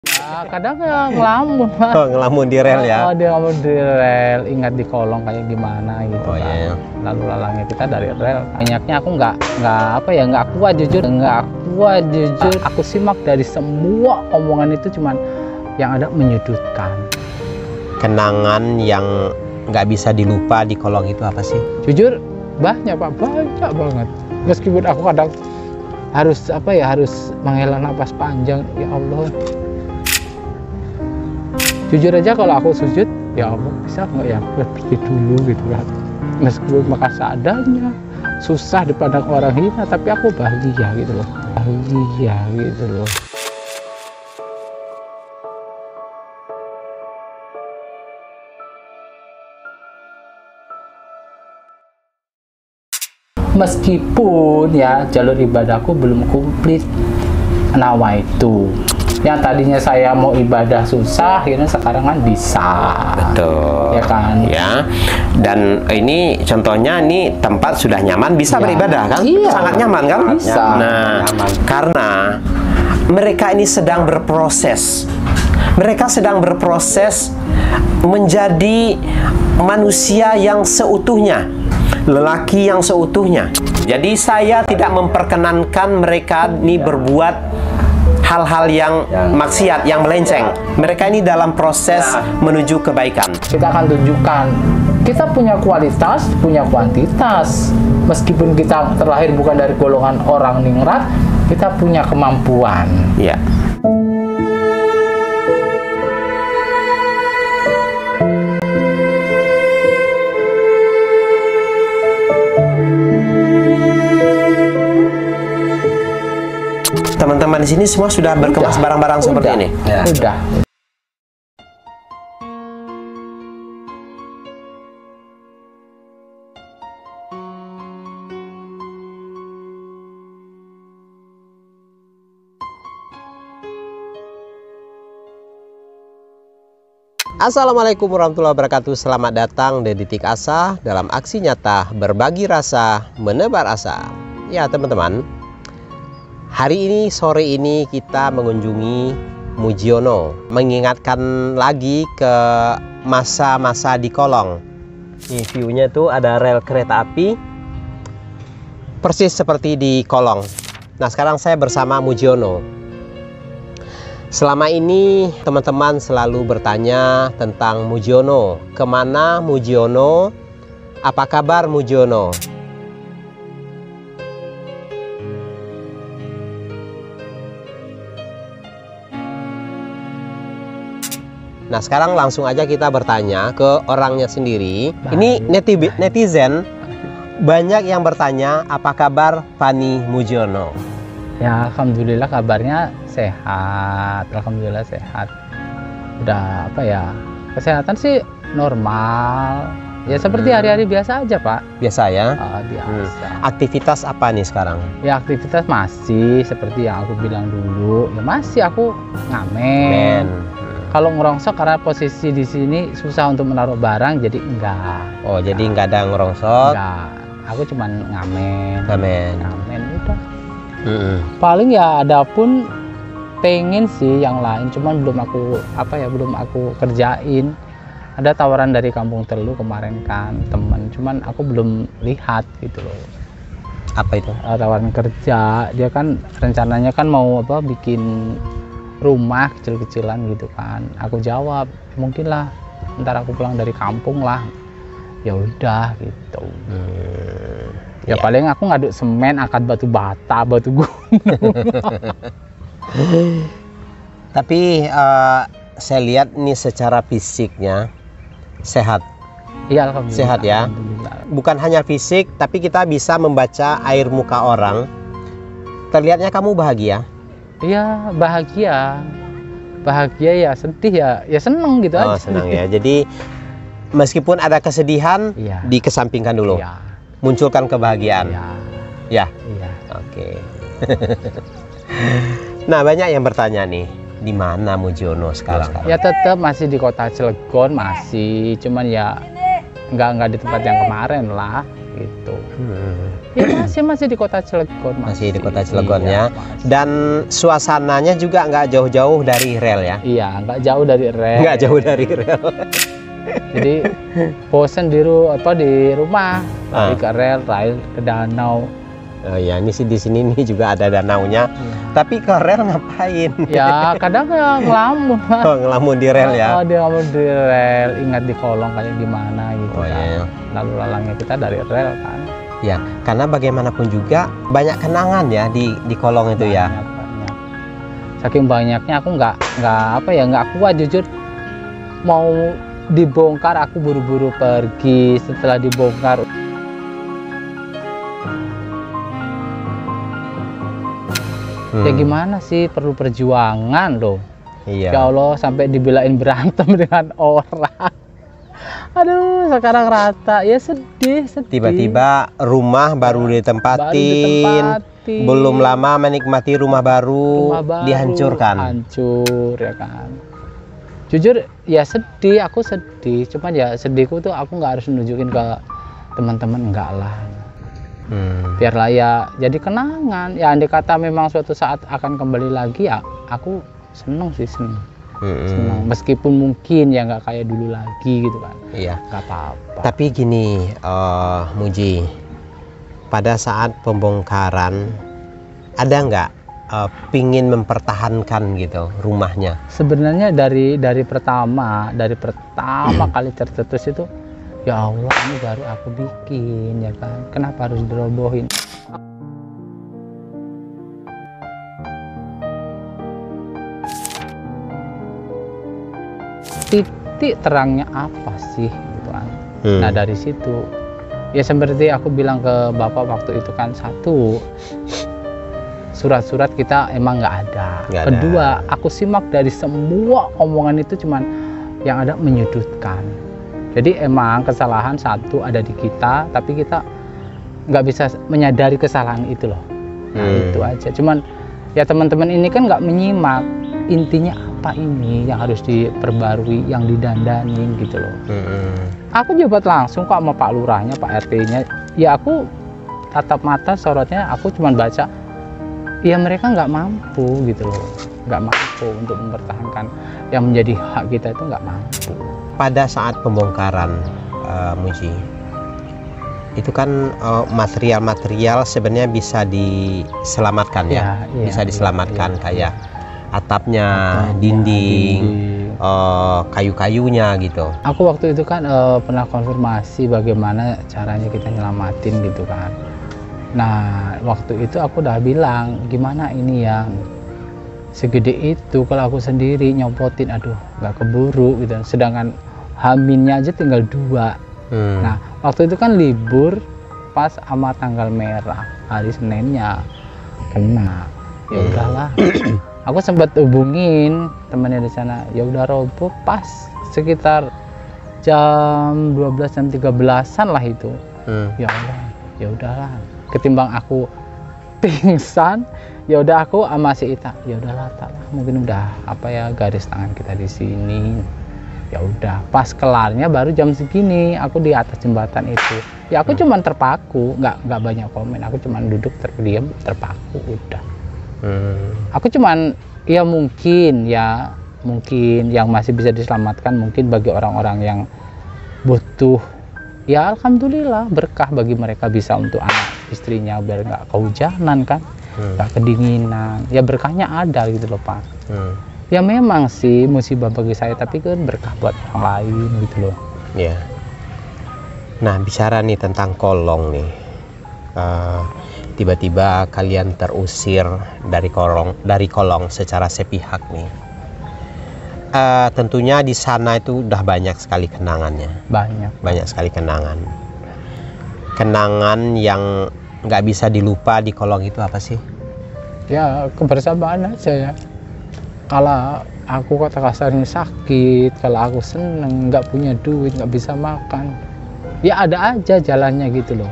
Nah, kadang ya ngelamun, Pak. Oh, ngelamun di rel ya? Oh, dia ngelamun di rel, ingat di kolong kayak gimana gitu Oh, kan. iya. Lalu lalangnya kita dari rel. Minyaknya aku nggak apa ya, nggak kuat jujur. Aku simak dari semua omongan itu cuman yang ada menyudutkan. Kenangan yang nggak bisa dilupa di kolong itu apa sih? Jujur banyak, Pak, banyak banget. Meskipun aku kadang harus harus menghela napas panjang, ya Allah. Jujur aja kalau aku sujud, ya Allah, bisa nggak ya pergi dulu gitu kan. Meskipun makan seadanya, susah dipandang orang hina, tapi aku bahagia gitu loh. Bahagia gitu loh. Meskipun ya jalur ibadahku belum komplit, nawaitu. Yang tadinya saya mau ibadah susah, akhirnya sekarang kan bisa. Betul. Ya kan? Ya. Dan ini contohnya ini tempat sudah nyaman bisa Ya. beribadah kan? Iya. Sangat nyaman kan? Bisa. Nah, karena mereka ini sedang berproses. Mereka sedang berproses menjadi manusia yang seutuhnya, lelaki yang seutuhnya. Jadi saya tidak memperkenankan mereka ini berbuat hal-hal yang maksiat, yang melenceng. Mereka ini dalam proses menuju kebaikan. Kita akan tunjukkan kita punya kualitas, punya kuantitas. Meskipun kita terlahir bukan dari golongan orang ningrat, kita punya kemampuan. Ya. Teman-teman di sini semua sudah berkemas barang-barang seperti ini. Ya. Udah. Assalamualaikum warahmatullahi wabarakatuh. Selamat datang di Titik Asa dalam aksi nyata berbagi rasa, menebar asa. Ya teman-teman, hari ini, sore ini kita mengunjungi Mujiono, mengingatkan lagi ke masa-masa di kolong. Ini view-nya tuh ada rel kereta api, persis seperti di kolong. Nah sekarang saya bersama Mujiono. Selama ini teman-teman selalu bertanya tentang Mujiono. Kemana Mujiono? Apa kabar Mujiono? Nah sekarang langsung aja kita bertanya ke orangnya sendiri. Ini netizen banyak yang bertanya apa kabar Fani Mujiono. Ya alhamdulillah kabarnya sehat. Alhamdulillah sehat. Udah kesehatan sih normal. Ya seperti hari-hari biasa aja Pak. Biasa ya? Biasa. Aktivitas apa nih sekarang? Ya aktivitas masih seperti yang aku bilang dulu. Ya masih aku ngamen. Kalau ngerongsok karena posisi di sini susah untuk menaruh barang, jadi enggak. Oh, jadi enggak ada ngerongsok? Enggak. Aku cuman ngamen. Ngamen udah. Paling ya ada pun pengen sih yang lain, cuman belum aku kerjain. Ada tawaran dari Kampung Telu kemarin kan, temen. Cuman aku belum lihat gitu loh. Apa itu? Tawaran kerja. Dia kan rencananya kan mau bikin rumah kecil-kecilan gitu kan. Aku jawab mungkin lah ntar aku pulang dari kampung lah, ya udah gitu. Ya paling aku ngaduk semen, angkat batu bata, batu gunung. Tapi saya lihat nih secara fisiknya sehat. Iya alhamdulillah. Sehat ya. Alhamdulillah. Bukan hanya fisik, tapi kita bisa membaca air muka orang. Terlihatnya kamu bahagia. Iya bahagia ya, sedih ya seneng gitu aja. Senang ya. Jadi meskipun ada kesedihan, dikesampingkan dulu. Iya. Munculkan kebahagiaan. Iya. Oke. Nah banyak yang bertanya nih, di mana Mujiono sekarang? Ya tetap masih di kota Cilegon masih, cuman ya nggak di tempat yang kemarin lah. gitu. Ya masih di kota Cilegon. Masih di kota Cilegon ya. Masih. Dan suasananya juga nggak jauh-jauh dari rel ya? Iya, nggak jauh dari rel. Nggak jauh dari rel. Jadi bosen di rumah, lari ke rel ke danau. Oh ya, ini sih di sini nih juga ada danaunya. Tapi ke rel ngapain? Ya kadang ngelamun. Oh, ngelamun di rel ya? Oh, dia ngelamun di rel, ingat di kolong kayak gimana gitu Oh, kan. iya. Lalu lalangnya kita dari rel kan. Ya, karena bagaimanapun juga banyak kenangan ya di kolong itu ya. Banyak. Saking banyaknya aku nggak kuat jujur. Mau dibongkar aku buru-buru pergi. Setelah dibongkar ya gimana sih, perlu perjuangan loh. Iya. Ya Allah, sampai dibilain berantem dengan orang. Aduh, sekarang rata ya, sedih. Tiba-tiba rumah baru ditempatin, belum lama menikmati rumah baru dihancurkan. Hancur ya kan. Jujur ya sedih, aku sedih. Cuman ya sedihku tuh aku nggak harus nunjukin ke teman-teman, enggak lah. Biarlah ya jadi kenangan. Ya andai kata memang suatu saat akan kembali lagi, ya aku seneng. Seneng. Meskipun mungkin ya nggak kayak dulu lagi gitu kan. Iya. Nggak apa-apa. Tapi gini, Muji, pada saat pembongkaran ada nggak pingin mempertahankan gitu rumahnya? Sebenarnya dari pertama kali tercetus itu, ya Allah, ini baru aku bikin ya kan, kenapa harus dirobohin? Titik terangnya apa sih gitu kan. Nah dari situ ya seperti aku bilang ke Bapak waktu itu kan, satu, surat-surat kita emang nggak ada. Kedua, aku simak dari semua omongan itu cuman yang ada menyudutkan. Jadi emang kesalahan satu ada di kita, tapi kita nggak bisa menyadari kesalahan itu loh. Nah itu aja. Cuman ya teman-teman ini kan nggak menyimak intinya apa ini yang harus diperbarui, yang didandanin gitu loh. Aku jabat langsung kok sama Pak Lurahnya, Pak RT-nya. Ya aku tatap mata sorotnya, aku cuman baca. Ya mereka nggak mampu gitu loh, nggak mampu untuk mempertahankan yang menjadi hak kita, itu nggak mampu. Pada saat pembongkaran, Muji, itu kan material-material sebenarnya bisa diselamatkan ya, bisa diselamatkan kayak atapnya, dinding, kayu-kayunya gitu. Aku waktu itu kan pernah konfirmasi bagaimana caranya kita nyelamatin gitu kan. Nah waktu itu aku udah bilang, gimana ini yang segede itu kalau aku sendiri nyopotin, aduh nggak keburu gitu. Sedangkan haminnya aja tinggal 2. Nah waktu itu kan libur pas sama tanggal merah, hari Seninnya kena. Ya udahlah. Aku sempat hubungin temannya di sana, ya udah roboh pas sekitar jam 12 jam 13-an lah itu. Ya Allah, ya udahlah. Ketimbang aku pingsan, ya udah aku sama si Ita, ya udahlah, mungkin udah garis tangan kita di sini. Ya udah, pas kelarnya baru jam segini aku di atas jembatan itu. Ya aku cuman terpaku, nggak banyak komen. Aku cuman duduk terdiam, terpaku udah. Aku cuman ya mungkin yang masih bisa diselamatkan mungkin bagi orang-orang yang butuh. Ya alhamdulillah berkah bagi mereka, bisa untuk anak istrinya biar nggak kehujanan kan, nggak kedinginan. Ya berkahnya ada gitu loh Pak. Ya memang sih musibah bagi saya, tapi kan berkah buat orang lain gitu loh. Ya. Nah bicara nih tentang kolong nih, tiba-tiba kalian terusir dari kolong secara sepihak nih. Tentunya di sana itu udah banyak sekali kenangannya. Banyak sekali kenangan yang nggak bisa dilupa di kolong itu apa sih? Ya kebersamaan aja ya. Kalau aku kata kasarnya sakit, kalau aku seneng nggak punya duit, nggak bisa makan, ya ada aja jalannya gitu loh.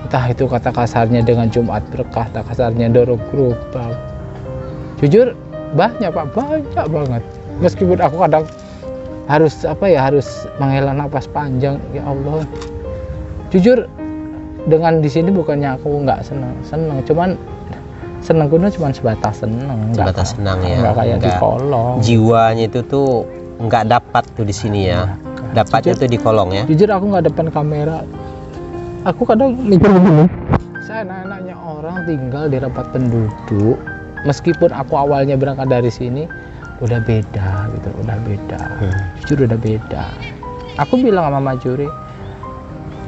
Entah itu kata kasarnya dengan Jumat berkah, kata kasarnya dorong gerobak. Jujur banyak Pak, banyak banget. Meskipun aku kadang harus menghela napas panjang, ya Allah. Jujur dengan di sini bukannya aku nggak seneng, cuman seneng kuno cuman sebatas seneng, sebatas senang ya, nggak kayak di kolong. Jiwanya itu tuh nggak dapat tuh di sini ya, dapatnya tuh di kolong ya. Jujur aku nggak depan kamera, aku kadang mikir begini, saya anak-anaknya orang tinggal di tempat penduduk, meskipun aku awalnya berangkat dari sini udah beda gitu, udah beda, jujur udah beda. Aku bilang sama Majuri,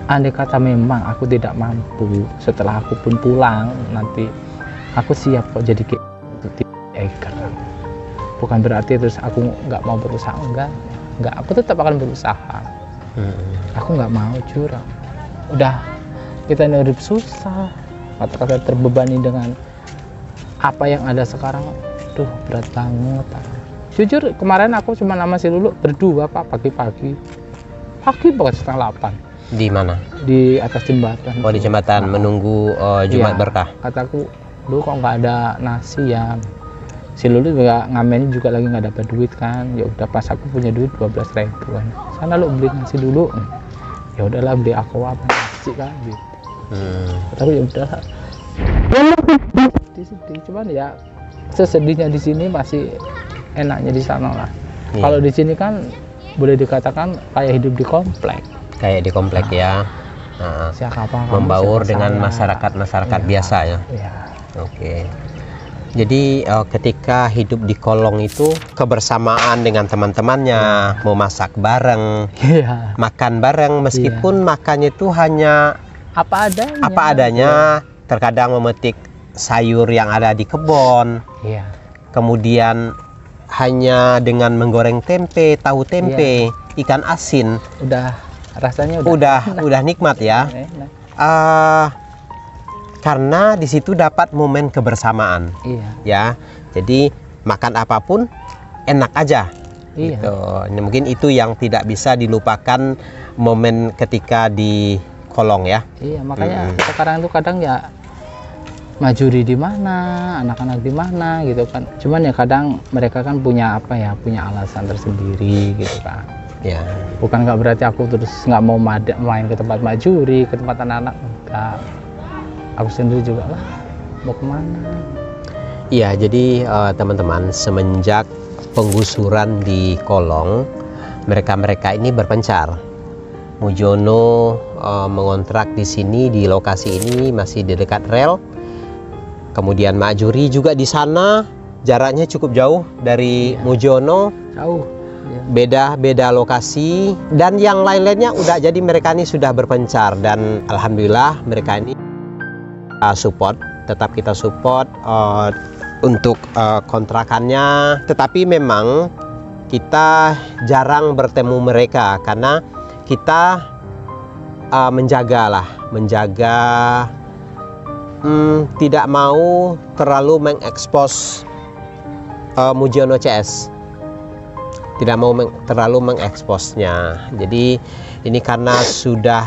andai kata memang aku tidak mampu, setelah aku pun pulang nanti aku siap kok jadi eker. Bukan berarti terus aku nggak mau berusaha, enggak, aku tetap akan berusaha. Aku nggak mau curang. Udah kita ini hidup susah, kata-kata terbebani dengan apa yang ada sekarang, tuh berat banget. Jujur kemarin aku cuma sama si Lulu berdua Pak, pagi banget setengah 8. Di mana? Di atas jembatan. Oh, di jembatan menunggu Jumat Berkah. Kataku, lu kok nggak ada nasi ya? Si Lulu juga ngamennya juga lagi nggak dapat duit kan. Ya udah pas aku punya duit 12.000 kan. Sana lu beli nasi dulu. Ya udahlah beli aku apa nasi kan gitu. Tapi ya udah. Sedih, cuman ya sesedihnya di sini masih enaknya di sana lah. Kalau di sini kan boleh dikatakan kayak hidup di komplek. Kayak di komplek ya. Membaur dengan masyarakat biasa ya. Oke. Jadi ketika hidup di kolong itu kebersamaan dengan teman-temannya, memasak bareng, makan bareng, meskipun makannya itu hanya apa adanya. Terkadang memetik sayur yang ada di kebun. Kemudian hanya dengan menggoreng tempe, tahu tempe, ikan asin, udah rasanya udah nikmat ya. Karena di situ dapat momen kebersamaan. Ya. Jadi makan apapun enak aja. Gitu. Ini mungkin itu yang tidak bisa dilupakan momen ketika di kolong ya. Makanya sekarang itu kadang ya Majuri di mana, anak-anak di mana gitu kan. Cuman ya kadang mereka kan punya punya alasan tersendiri gitu kan. Bukan nggak berarti aku terus nggak mau main ke tempat Majuri, ke tempat anak-anak, enggak. Aku sendiri juga lah mau kemana. Iya, jadi teman-teman, semenjak penggusuran di kolong, mereka ini berpencar. Mujono mengontrak di sini, di lokasi ini masih di dekat rel. Kemudian Majuri juga di sana, jaraknya cukup jauh dari Mujono. Jauh. Beda lokasi, dan yang lain-lainnya udah, jadi mereka ini sudah berpencar, dan alhamdulillah mereka ini tetap kita support untuk kontrakannya. Tetapi memang kita jarang bertemu mereka karena kita menjaga tidak mau terlalu mengekspos Mujono CS, tidak mau terlalu mengeksposnya. Jadi ini karena sudah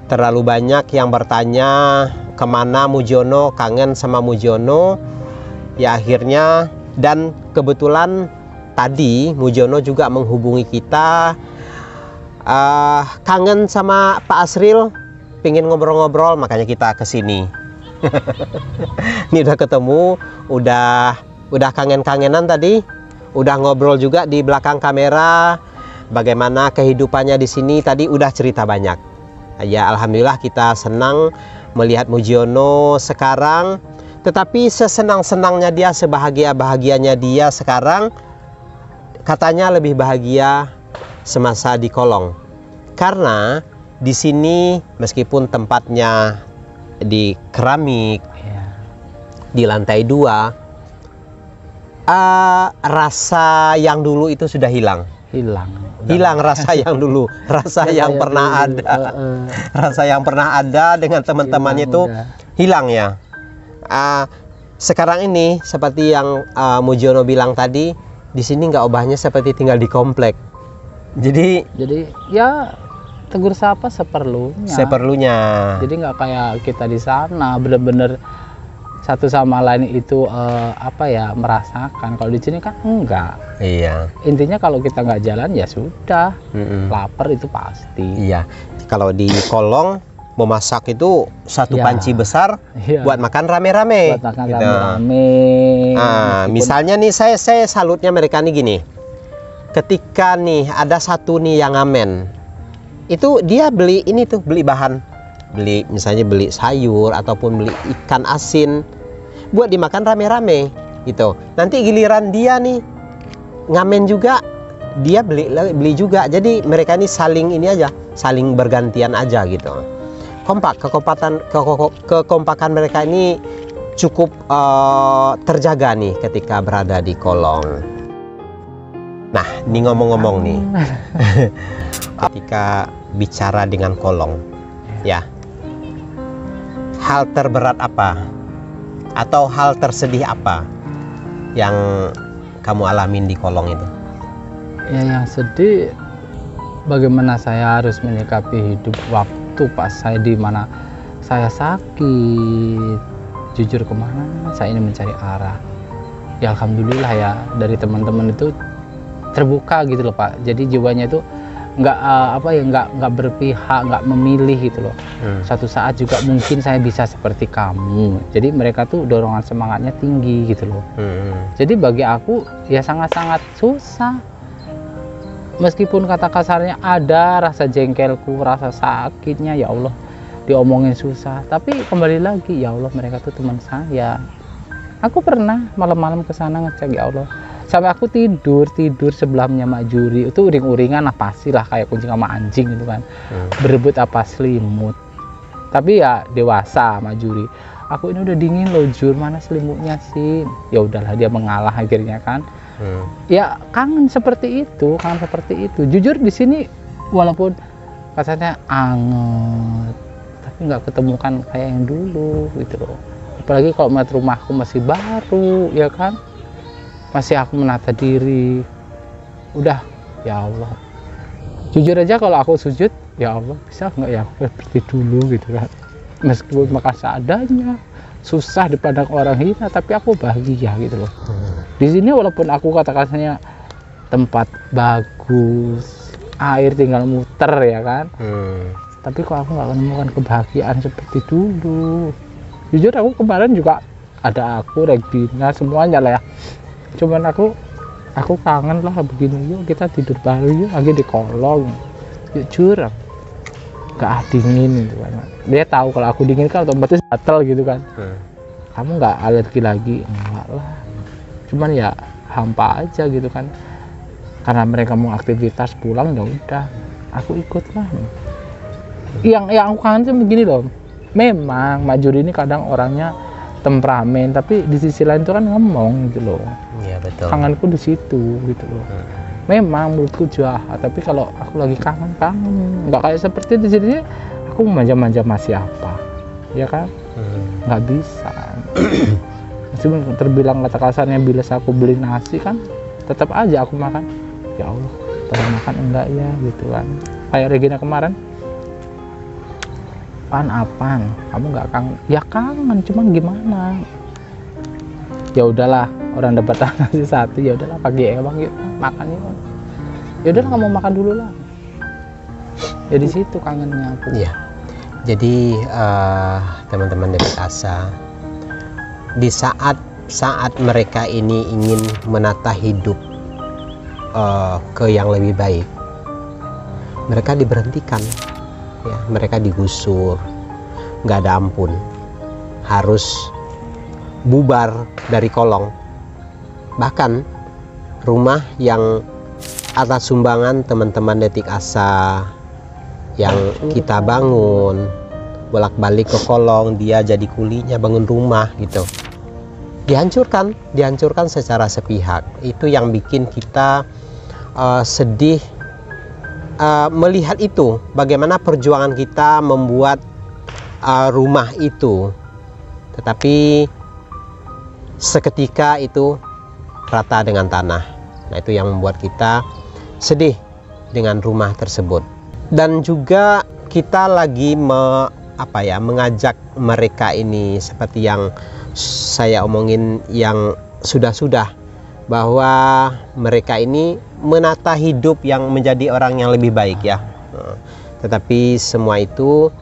terlalu banyak yang bertanya kemana Mujono, kangen sama Mujono ya akhirnya. Dan kebetulan tadi Mujono juga menghubungi kita, kangen sama Pak Asril, pengen ngobrol-ngobrol, makanya kita kesini. Ini udah ketemu, udah kangen-kangenan tadi, udah ngobrol juga di belakang kamera, bagaimana kehidupannya di sini. Tadi udah cerita banyak. Ya alhamdulillah kita senang melihat Mujono sekarang. Tetapi sesenang-senangnya dia, sebahagia-bahagianya dia sekarang, katanya lebih bahagia semasa di kolong. Karena di sini meskipun tempatnya di keramik, di lantai 2, rasa yang dulu itu sudah hilang rasa yang dulu, rasa yang pernah ada, rasa yang pernah ada dengan teman-temannya itu hilang ya. Sekarang ini seperti yang Mujono bilang tadi, di sini nggak ubahnya seperti tinggal di komplek. Jadi ya tegur sapa seperlunya. Jadi nggak kayak kita di sana bener-bener satu sama lain itu merasakan. Kalau di sini kan enggak. Iya. Intinya kalau kita nggak jalan ya sudah, lapar itu pasti. Iya. Kalau di kolong memasak itu satu Ya. panci besar Iya. buat makan rame-rame. Buat makan gitu. rame-rame. Nah, Meskipun- misalnya nih saya salutnya mereka nih gini. Ketika nih ada satu nih yang ngamen, itu dia beli ini tuh, beli bahan, misalnya beli sayur ataupun beli ikan asin buat dimakan rame-rame gitu. Nanti giliran dia nih ngamen juga, dia beli juga. Jadi mereka ini saling ini aja, saling bergantian aja gitu. Kompak, kekompakan mereka ini cukup terjaga nih ketika berada di kolong. Nah, ini ngomong-ngomong nih, ketika bicara dengan kolong, ya, hal terberat apa atau hal tersedih apa yang kamu alamin di kolong itu? Ya, yang sedih bagaimana saya harus menyikapi hidup waktu pas saya di mana saya sakit. Jujur kemana saya ini mencari arah. Ya alhamdulillah ya, dari teman-teman itu terbuka gitu loh Pak. Jadi jiwanya itu nggak berpihak, nggak memilih gitu loh. Suatu saat juga mungkin saya bisa seperti kamu. Jadi mereka tuh dorongan semangatnya tinggi gitu loh. Jadi bagi aku ya sangat-sangat susah. Meskipun kata kasarnya ada rasa jengkelku, rasa sakitnya, ya Allah diomongin susah. Tapi kembali lagi, ya Allah mereka tuh teman saya. Aku pernah malam-malam ke sana ngecek, ya Allah. Sampai aku tidur sebelahnya Mak Juri. Itu uring-uringan lah, pastilah kayak kucing sama anjing gitu kan. Berebut apa selimut. Tapi ya dewasa Mak Juri. Aku ini udah dingin loh Jur, mana selimutnya sih? Ya udahlah, dia mengalah akhirnya kan. Ya kangen seperti itu. Jujur di sini walaupun katanya anget, tapi nggak ketemukan kayak yang dulu gitu loh. Apalagi kalau melihat rumahku masih baru, ya kan, masih aku menata diri. Udah, ya Allah. Jujur aja kalau aku sujud, ya Allah bisa nggak ya seperti dulu gitu kan. Meskipun makan seadanya, susah dipandang orang hina, tapi aku bahagia gitu loh. Di sini walaupun aku kata-katanya tempat bagus, air tinggal muter ya kan, tapi kok aku nggak menemukan kebahagiaan seperti dulu. Jujur aku kemarin juga ada aku, Regina, semuanya lah ya. Cuman aku kangen lah begini, yuk kita tidur bareng yuk lagi di kolong. Yuk curang, nggak dingin gitu kan. Dia tahu kalau aku dingin kan otomatis gatel gitu kan. Kamu nggak alergi lagi? Enggak lah. Cuman ya hampa aja gitu kan. Karena mereka mau aktivitas pulang, ya udah, aku ikut lah. Yang aku kangen tuh begini loh. Memang Mak Juri ini kadang orangnya temperamen, tapi di sisi lain tuh kan ngomong gitu loh. Iya betul. Kangenku di situ gitu loh. Memang menurutku jahat, tapi kalau aku lagi kangen, nggak kayak seperti di sini. Aku manja-manja masih apa, ya kan? Nggak bisa. Meskipun terbilang kata kasarnya, bila aku beli nasi kan, tetap aja aku makan. Ya Allah, pernah makan enggak ya gitu kan? Kayak Regina kemarin. Apaan? Kamu nggak kangen? Ya kangen, cuman gimana? Ya udahlah, orang dapat nasi satu, ya udahlah pagi emang yuk makan yuk. Ya udahlah, kamu makan dulu lah. Ya di situ kangennya aku. Iya. Jadi teman-teman dari Asa, di saat mereka ini ingin menata hidup ke yang lebih baik, mereka diberhentikan. Ya, mereka digusur, nggak ada ampun, harus bubar dari kolong. Bahkan rumah yang atas sumbangan teman-teman Detik Asa yang kita bangun, bolak-balik ke kolong, dia jadi kulinya bangun rumah gitu, dihancurkan secara sepihak. Itu yang bikin kita sedih. Melihat itu, bagaimana perjuangan kita membuat rumah itu, tetapi seketika itu rata dengan tanah. Nah, itu yang membuat kita sedih dengan rumah tersebut. Dan juga kita lagi mengajak mereka ini, seperti yang saya omongin yang sudah-sudah, bahwa mereka ini menata hidup yang menjadi orang yang lebih baik ya. Tetapi semua itu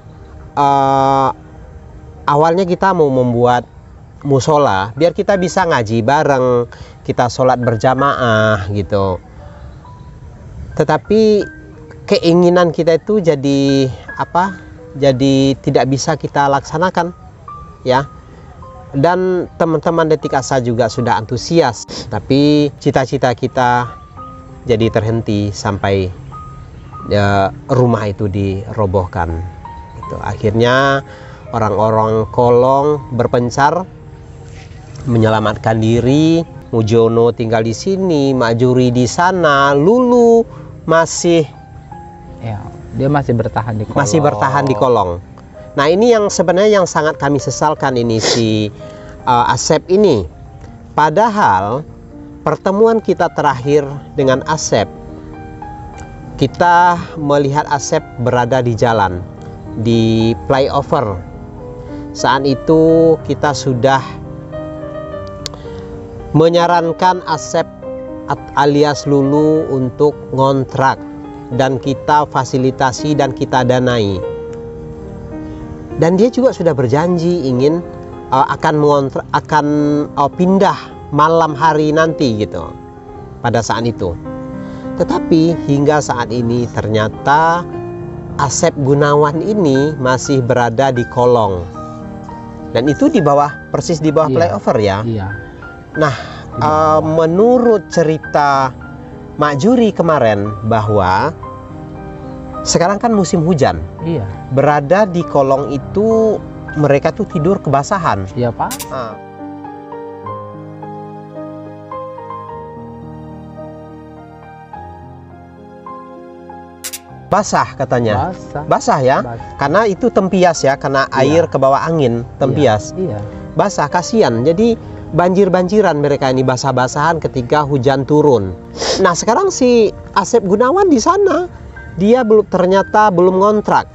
awalnya kita mau membuat musola biar kita bisa ngaji bareng, kita sholat berjamaah gitu. Tetapi keinginan kita itu jadi jadi tidak bisa kita laksanakan ya. Dan teman-teman Detik Asa juga sudah antusias, tapi cita-cita kita jadi terhenti sampai rumah itu dirobohkan. Itu akhirnya orang-orang Kolong berpencar menyelamatkan diri. Mujono tinggal di sini, Majuri di sana, Lulu masih dia masih bertahan di Kolong. Masih bertahan di Kolong. Nah, ini yang sebenarnya yang sangat kami sesalkan ini si Asep ini. Padahal pertemuan kita terakhir dengan Asep, kita melihat Asep berada di jalan di flyover. Saat itu kita sudah menyarankan Asep alias Lulu untuk ngontrak dan kita fasilitasi dan kita danai. Dan dia juga sudah berjanji ingin akan pindah malam hari nanti gitu pada saat itu. Tetapi hingga saat ini ternyata Asep Gunawan ini masih berada di Kolong. Dan itu di bawah, persis di bawah flyover ya. Iya. Nah, menurut cerita Mak Juri kemarin bahwa sekarang kan musim hujan. Iya. Berada di Kolong itu mereka tuh tidur kebasahan. Iya, Pak. Basah katanya. Basah ya. Karena itu tempias ya, karena air ke bawah angin, tempias. Iya. Basah, kasihan. Jadi banjir-banjiran mereka ini, basah-basahan ketika hujan turun. Nah, sekarang si Asep Gunawan di sana, dia ternyata belum ngontrak.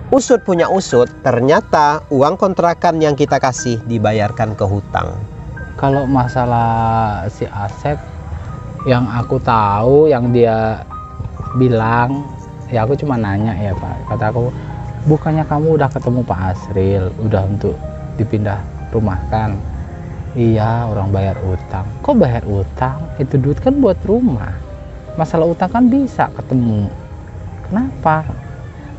Usut punya usut, ternyata uang kontrakan yang kita kasih dibayarkan ke hutang. Kalau masalah si Asep, yang aku tahu, yang dia bilang, ya aku cuma nanya ya Pak. Kata aku, bukannya kamu udah ketemu Pak Asril, udah untuk dipindah rumahkan? Iya, orang bayar utang. Kok bayar utang? Itu duit kan buat rumah. Masalah utang kan bisa ketemu. Kenapa?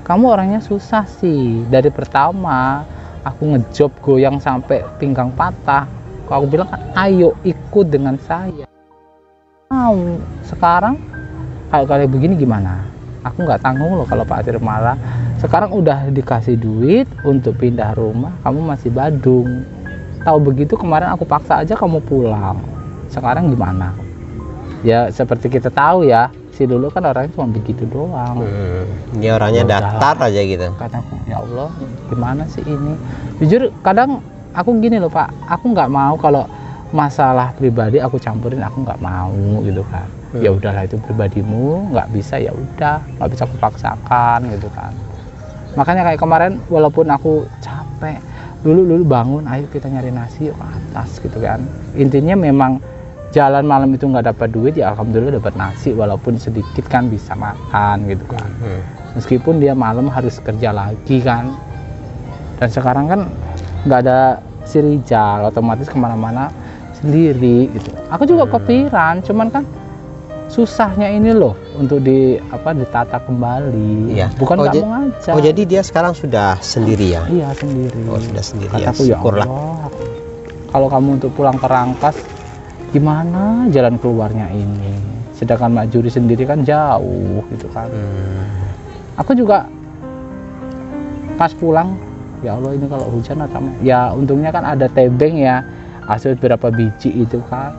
Kamu orangnya susah sih. Dari pertama aku ngejob goyang sampai pinggang patah. Kok aku bilang, ayo ikut dengan saya. Sekarang kayak begini gimana? Aku nggak tanggung loh kalau Pak Asril marah. Sekarang udah dikasih duit untuk pindah rumah, kamu masih badung. Tahu begitu kemarin aku paksa aja kamu pulang. Sekarang gimana? Ya seperti kita tahu ya, si Lulu kan orangnya cuma begitu doang. Dia orangnya datar aja gitu. Kataku, ya Allah, gimana sih ini? Jujur kadang aku gini loh Pak, aku nggak mau kalau masalah pribadi aku campurin, aku nggak mau gitu kan. Ya udahlah, itu pribadimu, nggak bisa ya udah, nggak bisa aku paksakan gitu kan. Makanya kayak kemarin walaupun aku capek, dulu bangun, ayo kita nyari nasi yuk ke atas gitu kan. Intinya memang jalan malam itu nggak dapat duit, ya alhamdulillah dapat nasi, walaupun sedikit kan bisa makan gitu kan. Meskipun dia malam harus kerja lagi kan. Dan sekarang kan nggak ada si Rijal, otomatis kemana-mana sendiri gitu. Aku juga kepikiran, cuman kan susahnya ini loh untuk ditata kembali. Iya. Bukan nggak mau ngajak. Oh, jadi dia sekarang sudah sendiri ya? Iya, sendiri. Oh, sudah sendiri. Kataku, ya, syukurlah. Kalau kamu untuk pulang ke Rangkas, gimana jalan keluarnya ini? Sedangkan Mak Juri sendiri kan jauh gitu kan. Aku juga pas pulang, ya Allah ini kalau hujan atau ya untungnya kan ada tebeng ya, hasil berapa biji itu kan.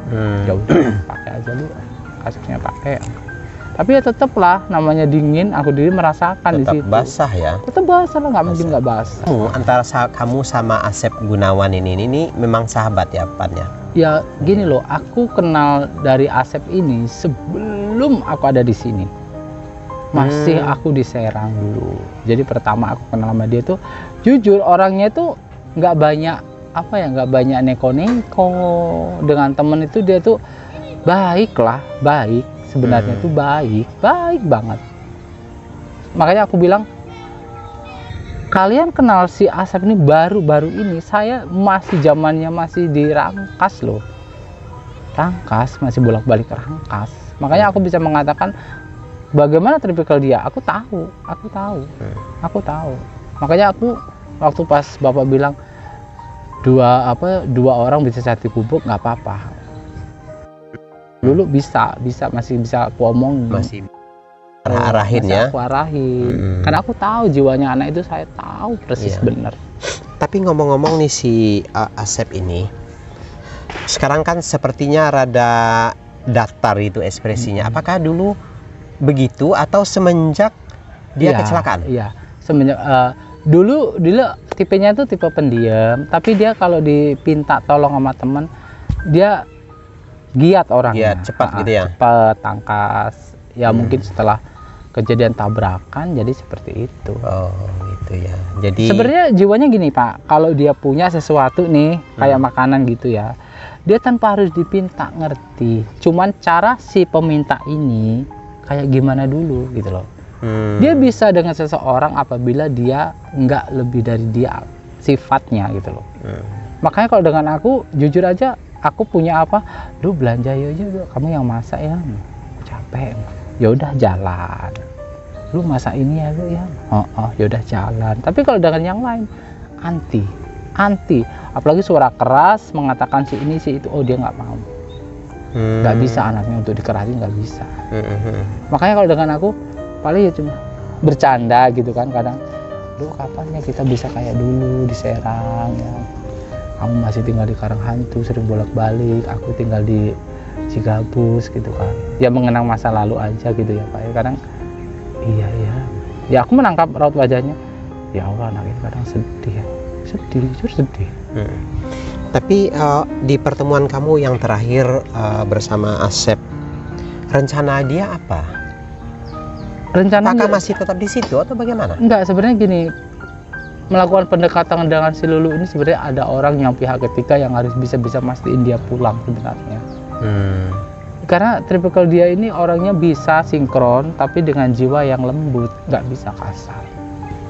Ya udah pakai aja dulu. Kasusnya pakai, tapi ya tetap lah namanya dingin, aku diri merasakan tetap di situ. Basah ya? Tetap basah lah, nggak mungkin nggak basah. Antara kamu sama Asep Gunawan ini memang sahabat ya Pannya? Ya gini loh, aku kenal dari Asep ini sebelum aku ada di sini. Masih aku di Serang dulu. Jadi pertama aku kenal sama dia tuh, jujur orangnya tuh nggak banyak nggak banyak neko-neko. Dengan temen itu dia tuh baik sebenarnya tuh baik banget. Makanya aku bilang kalian kenal si Asep ini baru-baru ini. Saya masih zamannya masih di Rangkas loh. Rangkas, masih bolak-balik ke Rangkas. Makanya aku bisa mengatakan bagaimana tipikal dia. Aku tahu. Makanya aku waktu pas Bapak bilang dua orang bisa satu gubuk, nggak apa-apa. Dulu masih bisa aku omongin. Masih arahin ya. Aku arahin. Karena aku tahu jiwanya anak itu, saya tahu persis benar. Tapi ngomong-ngomong nih si Asep ini, sekarang kan sepertinya rada datar itu ekspresinya. Apakah dulu begitu atau semenjak dia kecelakaan? Iya, semenjak dulu tipenya itu tipe pendiam, tapi dia kalau dipinta tolong sama teman, dia giat orangnya. Giat, cepat gitu ya. Cepat, tangkas. Ya mungkin setelah kejadian tabrakan jadi seperti itu. Oh, gitu ya. Jadi sebenarnya jiwanya gini, Pak. Kalau dia punya sesuatu nih, kayak makanan gitu ya, dia tanpa harus dipinta ngerti. Cuman cara si peminta ini kayak gimana dulu gitu loh. Dia bisa dengan seseorang apabila dia nggak lebih dari dia sifatnya gitu loh. Makanya kalau dengan aku, jujur aja, aku punya apa, lu belanja aja, kamu yang masak ya, capek, ya udah jalan. Lu masak ini ya lu ya, ya udah jalan. Tapi kalau dengan yang lain, anti, apalagi suara keras mengatakan si ini si itu, oh dia nggak mau, nggak bisa anaknya untuk dikerasin, nggak bisa. Makanya kalau dengan aku paling ya cuma bercanda gitu kan, kadang lu kapan ya kita bisa kayak dulu di Serang ya, kamu masih tinggal di Karanghantu sering bolak-balik, aku tinggal di Cigabus gitu kan, ya mengenang masa lalu aja gitu ya Pak. Kadang iya ya aku menangkap raut wajahnya, ya Allah anak ini kadang sedih, jujur sedih. Tapi di pertemuan kamu yang terakhir bersama Asep, rencana dia apa? Rencana apakah masih tetap di situ atau bagaimana? Enggak, sebenarnya gini, melakukan pendekatan dengan si Lulu ini sebenarnya ada orang yang pihak ketiga yang harus bisa mastiin dia pulang sebenarnya. Karena tipikal dia ini orangnya bisa sinkron tapi dengan jiwa yang lembut, nggak bisa kasar,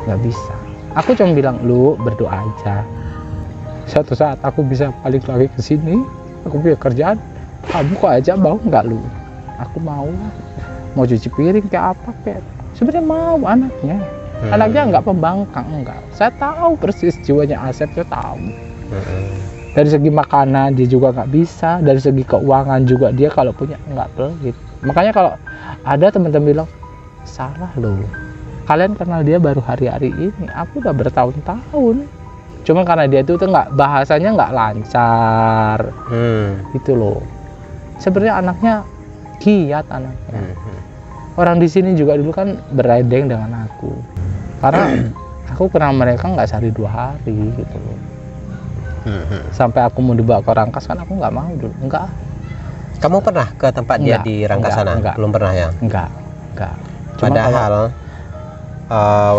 nggak bisa. Aku cuma bilang, lu berdoa aja, suatu saat aku bisa balik lagi ke sini, aku punya kerjaan, kamu kok aja mau nggak lu? Aku mau cuci piring kayak apa kayak, sebenarnya mau anaknya. Anaknya nggak pembangkang, enggak. Saya tahu persis jiwanya Asep, saya tahu. Dari segi makanan dia juga nggak bisa, dari segi keuangan juga dia kalau punya nggak pelit. Makanya kalau ada teman-teman bilang salah loh, kalian kenal dia baru hari-hari ini, aku udah bertahun-tahun. Cuma karena dia itu nggak, bahasanya nggak lancar, gitu loh. Sebenarnya anaknya giat anaknya. Orang di sini juga dulu kan beredeng dengan aku, karena aku kenal mereka nggak sehari 2 hari gitu loh. Sampai aku mau dibawa ke Rangkas kan aku nggak mau dulu. Enggak. Kamu pernah ke tempat dia di Rangkas sana? Belum pernah ya? Enggak. Padahal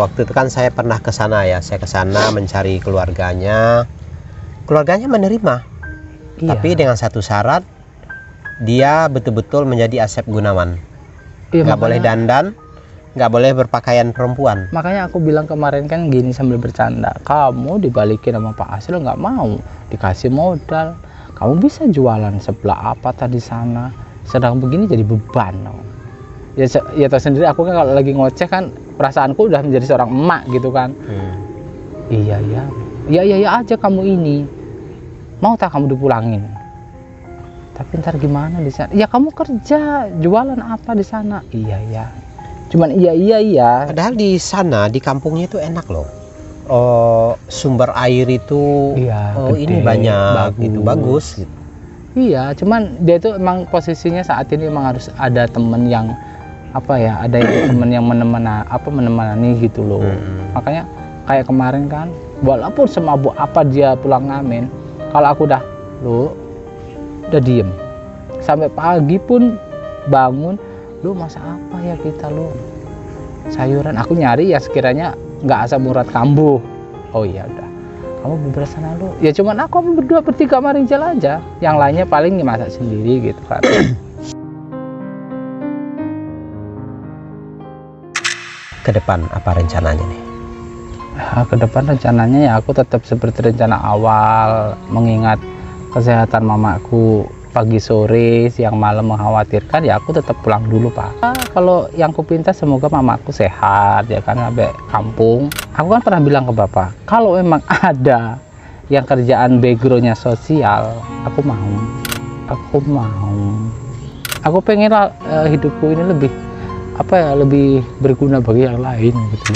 waktu itu kan saya pernah ke sana ya. Saya ke sana mencari keluarganya. Keluarganya menerima. Iya. Tapi dengan satu syarat, dia betul-betul menjadi Asep Gunawan. Iya, nggak boleh dandan, nggak boleh berpakaian perempuan. Makanya aku bilang kemarin kan gini sambil bercanda, kamu dibalikin sama Pak Asril nggak mau dikasih modal, kamu bisa jualan sebelah apa tadi sana, sedang begini jadi beban. Ya tahu sendiri, aku kan kalau lagi ngoceh kan perasaanku udah menjadi seorang emak gitu kan. Iya aja kamu ini, mau tak kamu dipulangin? Tapi ntar gimana di sana? Ya kamu kerja, jualan apa di sana? Iya. Cuman iya. Padahal di sana, di kampungnya itu enak loh. Sumber air itu, gede, ini banyak, bagus gitu. Iya, cuman dia itu emang posisinya saat ini emang harus ada temen yang ada temen yang menemani gitu loh. Makanya kayak kemarin kan, walaupun semabuk apa dia pulang ngamen, kalau aku udah diem sampai pagi pun bangun, lu masak apa ya kita lu? Sayuran, aku nyari ya sekiranya nggak asam urat kambuh. Oh iya udah, kamu beberapa sana lu. Ya cuman aku berdua bertiga sama Rizal aja, yang lainnya paling masak sendiri gitu kan. Ke depan apa rencananya nih? ke depan rencananya ya aku tetap seperti rencana awal, mengingat kesehatan mamaku pagi sore siang malam mengkhawatirkan, ya aku tetap pulang dulu Pak. Kalau yang kupinta semoga mamaku sehat ya kan sampai kampung. Aku kan pernah bilang ke bapak, kalau memang ada yang kerjaan backgroundnya sosial, aku pengen hidupku ini lebih lebih berguna bagi yang lain gitu.